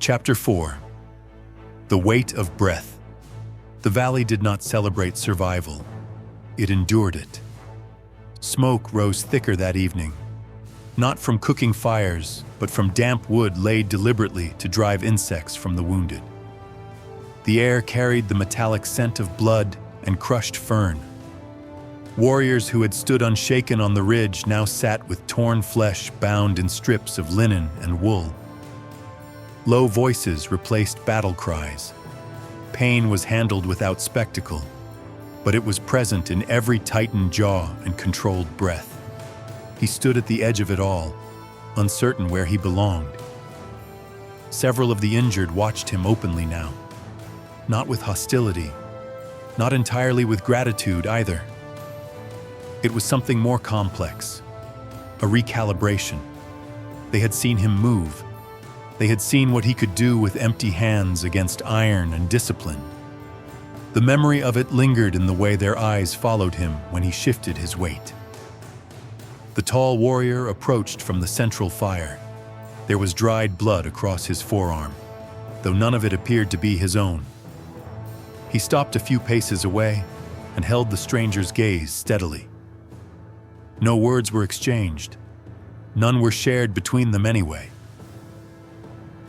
Chapter 4. The Weight of Breath. The valley did not celebrate survival. It endured it. Smoke rose thicker that evening, not from cooking fires, but from damp wood laid deliberately to drive insects from the wounded. The air carried the metallic scent of blood and crushed fern. Warriors who had stood unshaken on the ridge now sat with torn flesh bound in strips of linen and wool. Low voices replaced battle cries. Pain was handled without spectacle, but it was present in every tightened jaw and controlled breath. He stood at the edge of it all, uncertain where he belonged. Several of the injured watched him openly now, not with hostility, not entirely with gratitude either. It was something more complex, a recalibration. They had seen him move. They had seen what he could do with empty hands against iron and discipline. The memory of it lingered in the way their eyes followed him when he shifted his weight. The tall warrior approached from the central fire. There was dried blood across his forearm, though none of it appeared to be his own. He stopped a few paces away and held the stranger's gaze steadily. No words were exchanged. None were shared between them anyway.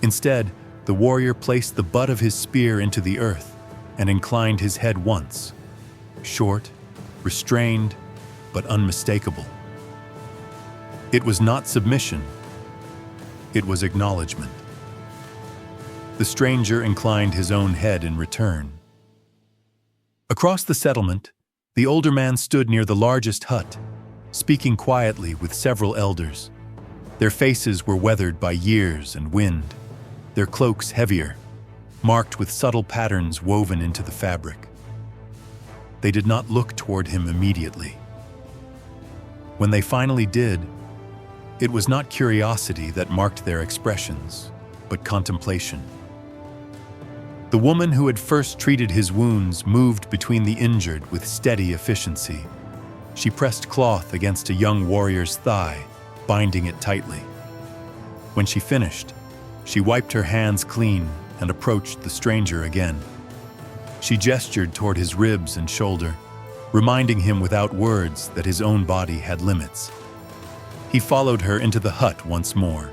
Instead, the warrior placed the butt of his spear into the earth and inclined his head once, short, restrained, but unmistakable. It was not submission. It was acknowledgement. The stranger inclined his own head in return. Across the settlement, the older man stood near the largest hut, speaking quietly with several elders. Their faces were weathered by years and wind, their cloaks heavier, marked with subtle patterns woven into the fabric. They did not look toward him immediately. When they finally did, it was not curiosity that marked their expressions, but contemplation. The woman who had first treated his wounds moved between the injured with steady efficiency. She pressed cloth against a young warrior's thigh, binding it tightly. When she finished, she wiped her hands clean and approached the stranger again. She gestured toward his ribs and shoulder, reminding him without words that his own body had limits. He followed her into the hut once more.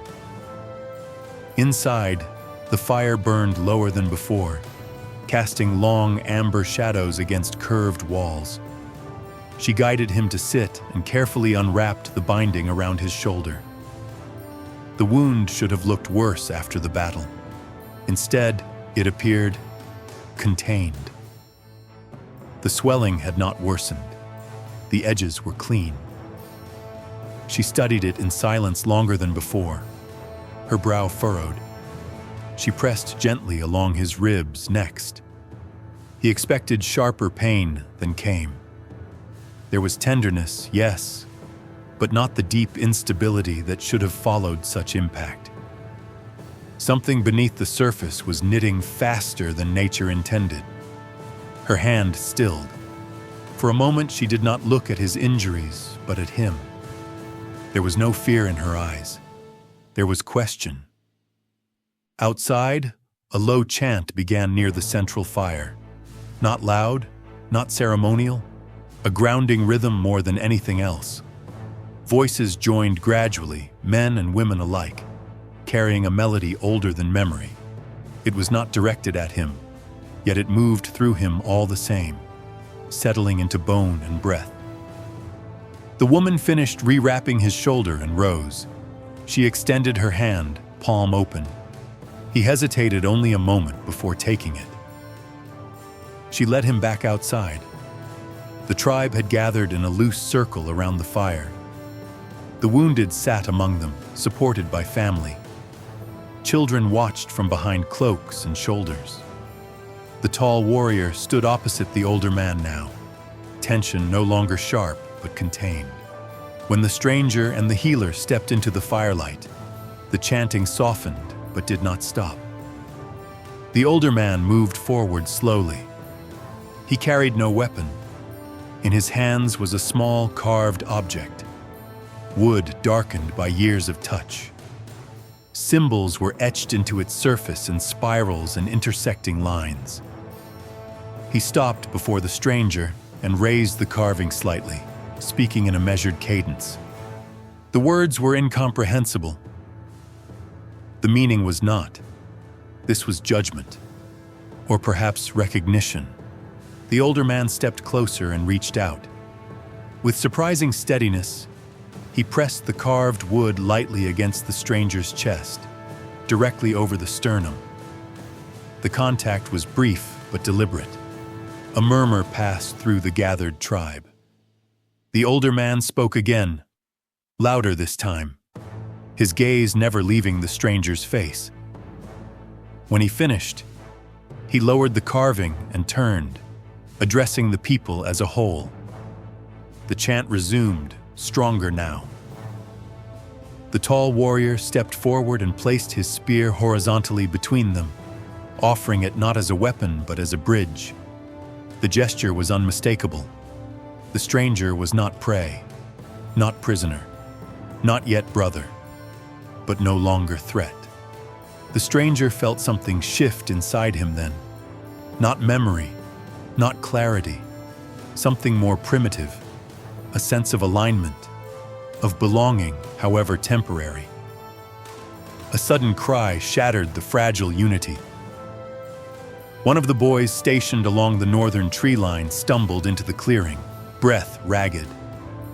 Inside, the fire burned lower than before, casting long amber shadows against curved walls. She guided him to sit and carefully unwrapped the binding around his shoulder. The wound should have looked worse after the battle. Instead, it appeared contained. The swelling had not worsened. The edges were clean. She studied it in silence longer than before, her brow furrowed. She pressed gently along his ribs next. He expected sharper pain than came. There was tenderness, yes, but not the deep instability that should have followed such impact. Something beneath the surface was knitting faster than nature intended. Her hand stilled. For a moment she did not look at his injuries, but at him. There was no fear in her eyes. There was question. Outside, a low chant began near the central fire. Not loud, not ceremonial, a grounding rhythm more than anything else. Voices joined gradually, men and women alike, carrying a melody older than memory. It was not directed at him, yet it moved through him all the same, settling into bone and breath. The woman finished rewrapping his shoulder and rose. She extended her hand, palm open. He hesitated only a moment before taking it. She led him back outside. The tribe had gathered in a loose circle around the fire. The wounded sat among them, supported by family. Children watched from behind cloaks and shoulders. The tall warrior stood opposite the older man now, tension no longer sharp but contained. When the stranger and the healer stepped into the firelight, the chanting softened but did not stop. The older man moved forward slowly. He carried no weapon. In his hands was a small carved object, wood darkened by years of touch. Symbols were etched into its surface in spirals and intersecting lines. He stopped before the stranger and raised the carving slightly, speaking in a measured cadence. The words were incomprehensible. The meaning was not. This was judgment, or perhaps recognition. The older man stepped closer and reached out. With surprising steadiness, he pressed the carved wood lightly against the stranger's chest, directly over the sternum. The contact was brief but deliberate. A murmur passed through the gathered tribe. The older man spoke again, louder this time, his gaze never leaving the stranger's face. When he finished, he lowered the carving and turned, addressing the people as a whole. The chant resumed, stronger now. The tall warrior stepped forward and placed his spear horizontally between them, offering it not as a weapon but as a bridge. The gesture was unmistakable. The stranger was not prey, not prisoner, not yet brother, but no longer threat. The stranger felt something shift inside him then. Not memory, not clarity, something more primitive, a sense of alignment, of belonging, however temporary. A sudden cry shattered the fragile unity. One of the boys stationed along the northern tree line stumbled into the clearing, breath ragged.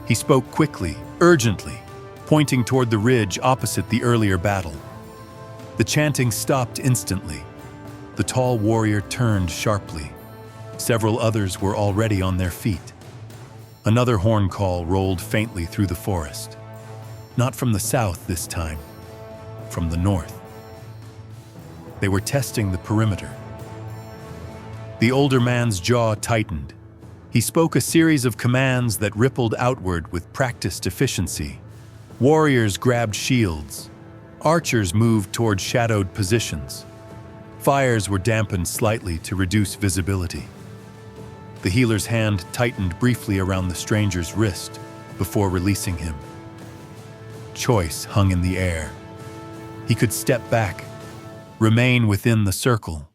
He spoke quickly, urgently, pointing toward the ridge opposite the earlier battle. The chanting stopped instantly. The tall warrior turned sharply. Several others were already on their feet. Another horn call rolled faintly through the forest. Not from the south this time, from the north. They were testing the perimeter. The older man's jaw tightened. He spoke a series of commands that rippled outward with practiced efficiency. Warriors grabbed shields. Archers moved toward shadowed positions. Fires were dampened slightly to reduce visibility. The healer's hand tightened briefly around the stranger's wrist before releasing him. Choice hung in the air. He could step back, remain within the circle,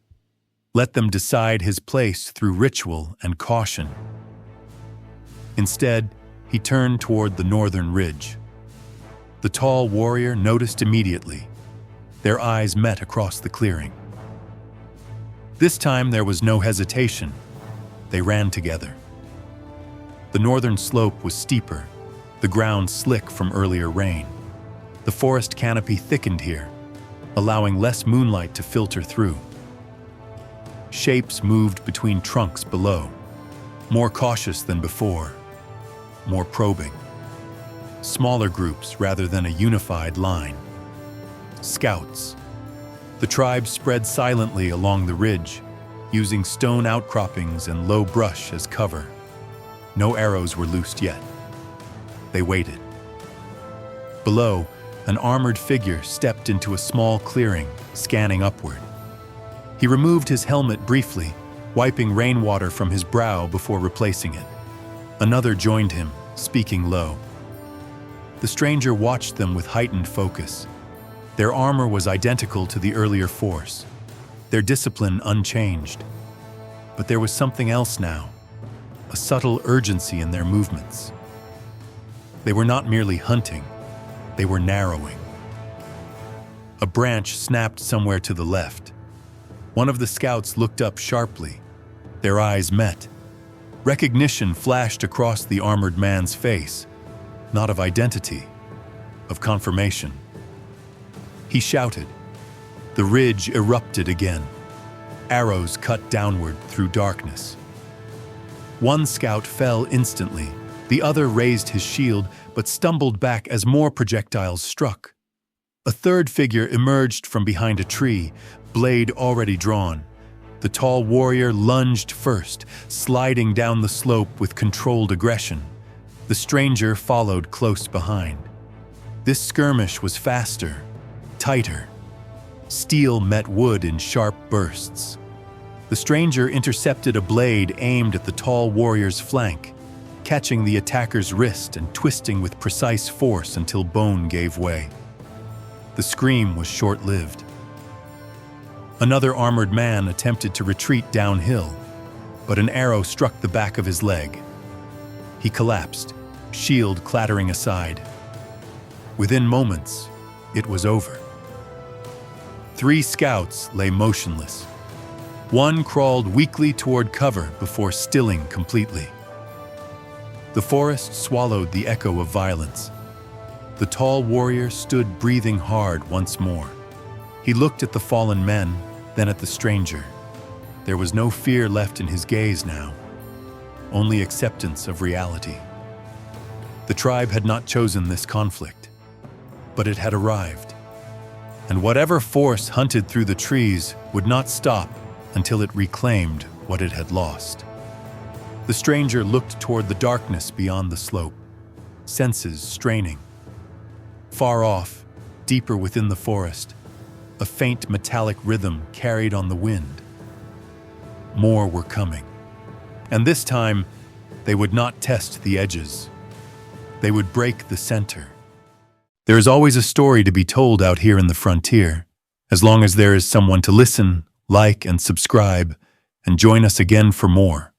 let them decide his place through ritual and caution. Instead, he turned toward the northern ridge. The tall warrior noticed immediately. Their eyes met across the clearing. This time there was no hesitation. They ran together. The northern slope was steeper, the ground slick from earlier rain. The forest canopy thickened here, allowing less moonlight to filter through. Shapes moved between trunks below, more cautious than before, more probing. Smaller groups rather than a unified line. Scouts. The tribe spread silently along the ridge, using stone outcroppings and low brush as cover. No arrows were loosed yet. They waited. Below, an armored figure stepped into a small clearing, scanning upward. He removed his helmet briefly, wiping rainwater from his brow before replacing it. Another joined him, speaking low. The stranger watched them with heightened focus. Their armor was identical to the earlier force, their discipline unchanged. But there was something else now, a subtle urgency in their movements. They were not merely hunting, they were narrowing. A branch snapped somewhere to the left. One of the scouts looked up sharply. Their eyes met. Recognition flashed across the armored man's face, not of identity, of confirmation. He shouted. The ridge erupted again. Arrows cut downward through darkness. One scout fell instantly. The other raised his shield, but stumbled back as more projectiles struck. A third figure emerged from behind a tree, blade already drawn. The tall warrior lunged first, sliding down the slope with controlled aggression. The stranger followed close behind. This skirmish was faster, tighter. Steel met wood in sharp bursts. The stranger intercepted a blade aimed at the tall warrior's flank, catching the attacker's wrist and twisting with precise force until bone gave way. The scream was short-lived. Another armored man attempted to retreat downhill, but an arrow struck the back of his leg. He collapsed, shield clattering aside. Within moments, it was over. 3 scouts lay motionless. One crawled weakly toward cover before stilling completely. The forest swallowed the echo of violence. The tall warrior stood breathing hard once more. He looked at the fallen men, then at the stranger. There was no fear left in his gaze now, only acceptance of reality. The tribe had not chosen this conflict, but it had arrived. And whatever force hunted through the trees would not stop until it reclaimed what it had lost. The stranger looked toward the darkness beyond the slope, senses straining. Far off, deeper within the forest, a faint metallic rhythm carried on the wind. More were coming. And this time, they would not test the edges. They would break the center. There is always a story to be told out here in the frontier, as long as there is someone to listen, like, and subscribe, and join us again for more.